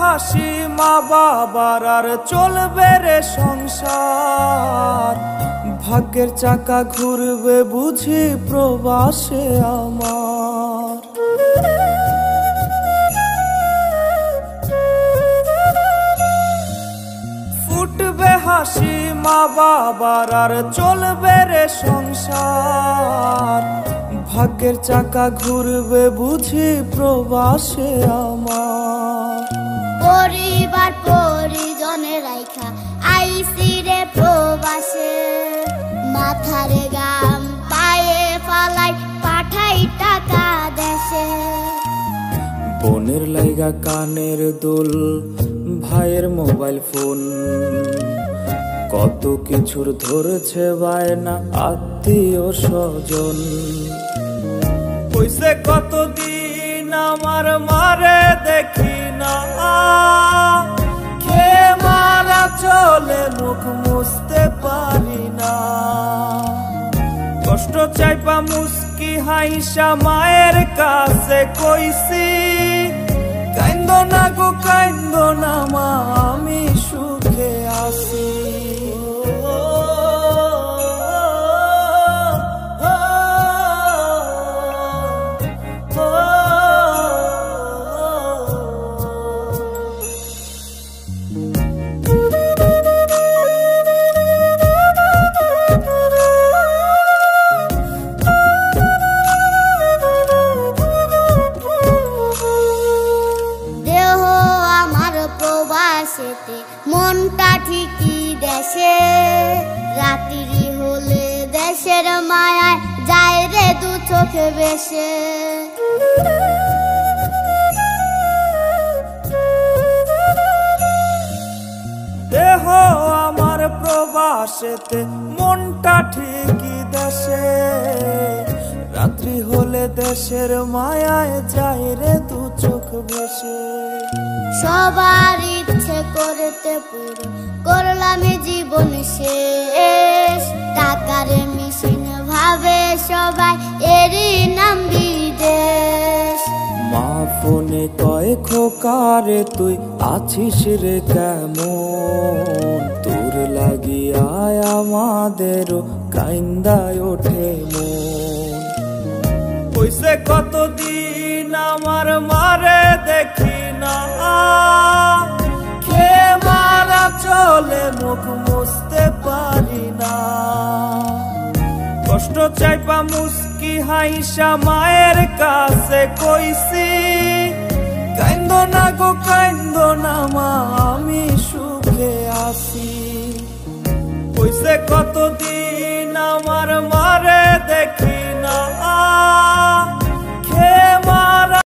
হাসি মা বাবার আর চলবে রে সংসার। ভাগ্যের চাকা ঘুরবে বুঝি প্রবাসে আমার। ফুটবে হাসি মা বাবার আর চলবে রে সংসার। ভাগ্যের চাকা ঘুরবে বুঝি প্রবাসে আমার। পরিবার পরিজনের রাইখা আইসি রে প্রবাসে। মাথারে গাম পায়ে ফালাই পাঠাই টাকা দেশে। বোনের লাইগা কানের দুল, ভাইয়ের মোবাইল ফোন, কত কিছুর ধরছে বায়না আত্মীয় স্বজন। কইছে কতদিন আমার মারে দেখি না, খেয়ে মারা চলে মুখ মুছতে পারি না। কষ্ট চাইপা মুস্কি হাইসা মায়ের কাছে কইছি, কাইন্দো না গো কাইন্দো না মা, আমি সুখে আছি। মনটা ঠিকই দেশে। রাত্রি হলে দেশের মায়ায় যায় রে দু চোখে বেশে। দেহ আমার প্রবাসেতে, মনটা ঠিকই দেশে। রাত্রি হলে দেশের মায়ায় যায় রে দু চোখ বেশে। সবার ইচ্ছে করতে পুরো করলাম জীবন শেষ। টাকার মেশিন ভাবে সবাই, এরই নাম বিদেশ। মা ফোনে কয় খোকারে তুই আছিস রে কেমন। তোর লাগিয়া আমাদেরও কাইন্দায় ওঠে মন। কইছে কতদিন আমার মারে দেখি না, খেয়ে মারা চলে মুখ মুছতে পারি না। কষ্ট চাইপা মুস্কি হাইসা মায়ের কাছে কইছি, কাইন্দো না গো কাইন্দো না মা, আমি সুখে আছি। কইছে কতদিন আমার মারে দেখি না,